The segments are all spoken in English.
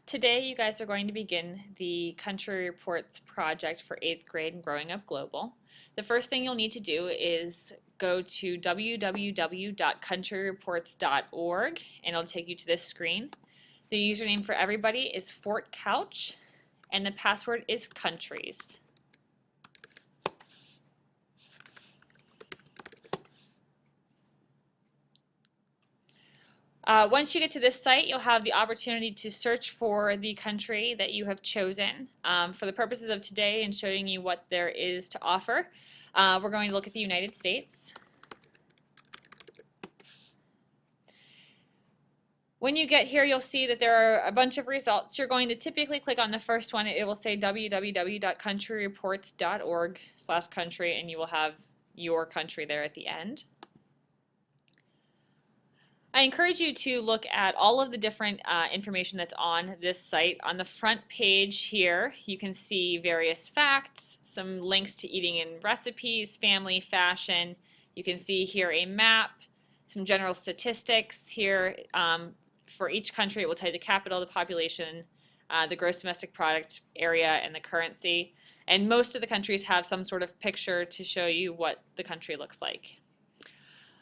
Today, you guys are going to begin the Country Reports project for 8th grade and Growing Up Global. The first thing you'll need to do is go to www.countryreports.org and it'll take you to this screen. The username for everybody is Fort Couch and the password is countries. Once you get to this site, you'll have the opportunity to search for the country that you have chosen. For the purposes of today and showing you what there is to offer, we're going to look at the United States. When you get here, you'll see that there are a bunch of results. You're going to typically click on the first one. It will say www.countryreports.org/country, and you will have your country there at the end. I encourage you to look at all of the different information that's on this site. On the front page here, you can see various facts, some links to eating and recipes, family, fashion. You can see here a map, some general statistics here. For each country, it will tell you the capital, the population, the gross domestic product area, and the currency. And most of the countries have some sort of picture to show you what the country looks like.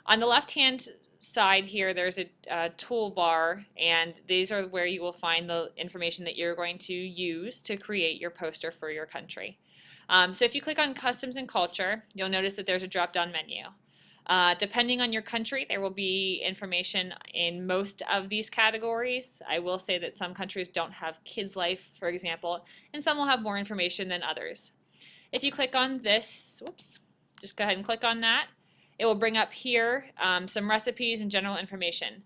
On the left-hand side here, there's a toolbar, and these are where you will find the information that you're going to use to create your poster for your country. So if you click on Customs and Culture, you'll notice that there's a drop-down menu. Depending on your country, there will be information in most of these categories. I will say that some countries don't have Kids Life, for example, and some will have more information than others. If you click on this, whoops, just go ahead and click on that. It will bring up here some recipes and general information.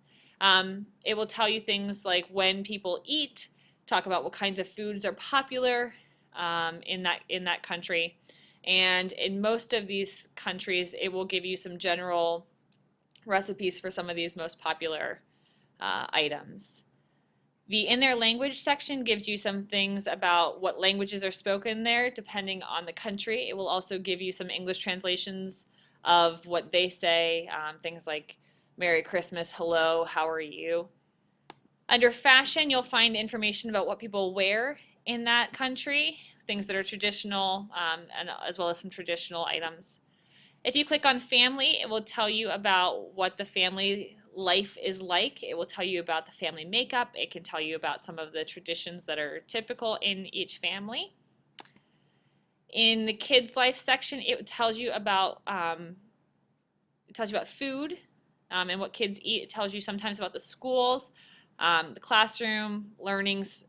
It will tell you things like when people eat, talk about what kinds of foods are popular in that country. And in most of these countries, it will give you some general recipes for some of these most popular items. The In Their Language section gives you some things about what languages are spoken there depending on the country. It will also give you some English translations of what they say, things like Merry Christmas, hello, how are you? Under fashion, you'll find information about what people wear in that country, things that are traditional, and as well as some traditional items. If you click on family, it will tell you about what the family life is like. It will tell you about the family makeup. It can tell you about some of the traditions that are typical in each family. In the Kids Life section, it tells you about food and what kids eat. It tells you sometimes about the schools, the classroom, learnings,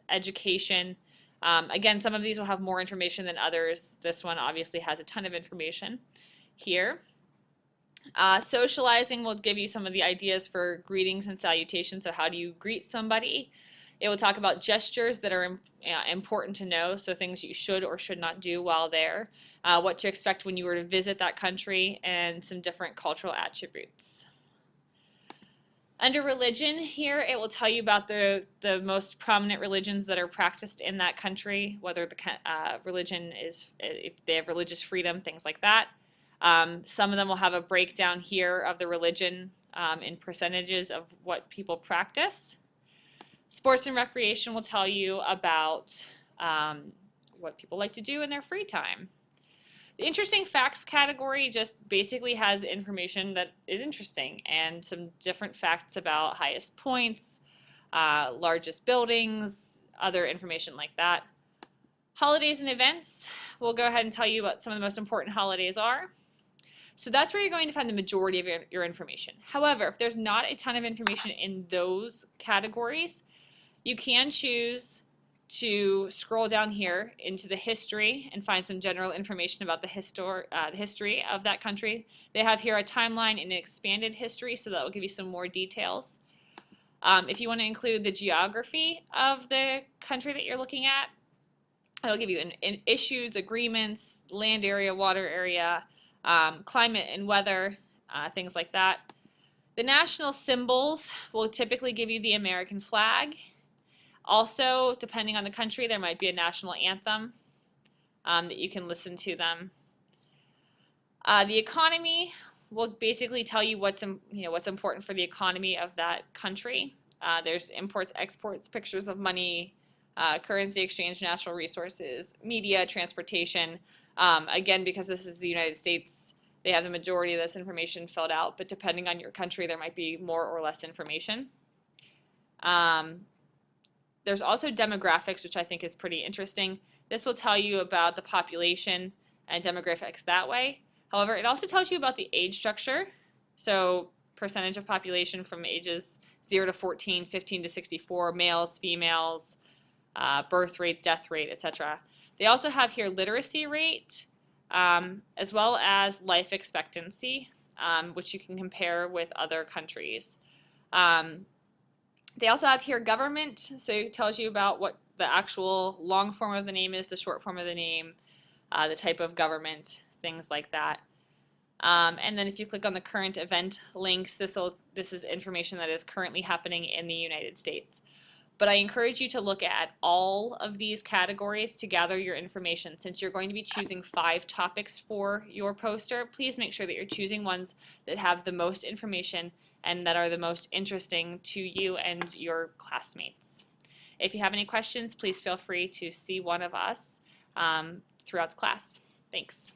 education. Again, some of these will have more information than others. This one obviously has a ton of information here. Socializing will give you some of the ideas for greetings and salutations. So how do you greet somebody? It will talk about gestures that are important to know, so things you should or should not do while there, what to expect when you were to visit that country, and some different cultural attributes. Under religion here, it will tell you about the most prominent religions that are practiced in that country, whether the religion is, if they have religious freedom, things like that. Some of them will have a breakdown here of the religion in percentages of what people practice. Sports and recreation will tell you about what people like to do in their free time. The interesting facts category just basically has information that is interesting and some different facts about highest points, largest buildings, other information like that. Holidays and events will go ahead and tell you what some of the most important holidays are. So that's where you're going to find the majority of your information. However, if there's not a ton of information in those categories, you can choose to scroll down here into the history and find some general information about the history of that country. They have here a timeline and an expanded history, so that will give you some more details. If you want to include the geography of the country that you're looking at, it'll give you issues, agreements, land area, water area, climate and weather, things like that. The national symbols will typically give you the American flag. Also, depending on the country, there might be a national anthem that you can listen to them. The economy will basically tell you what's important for the economy of that country. There's imports, exports, pictures of money, currency exchange, natural resources, media, transportation. Again, because this is the United States, they have the majority of this information filled out, but depending on your country, there might be more or less information. There's also demographics, which I think is pretty interesting. This will tell you about the population and demographics that way. However, it also tells you about the age structure. So percentage of population from ages 0 to 14, 15 to 64, males, females, birth rate, death rate, etc. They also have here literacy rate, as well as life expectancy, which you can compare with other countries. They also have here government, so it tells you about what the actual long form of the name is, the short form of the name, the type of government, things like that. And then if you click on the current event links, this is information that is currently happening in the United States. But I encourage you to look at all of these categories to gather your information. Since you're going to be choosing 5 topics for your poster, please make sure that you're choosing ones that have the most information and that are the most interesting to you and your classmates. If you have any questions, please feel free to see one of us throughout the class. Thanks.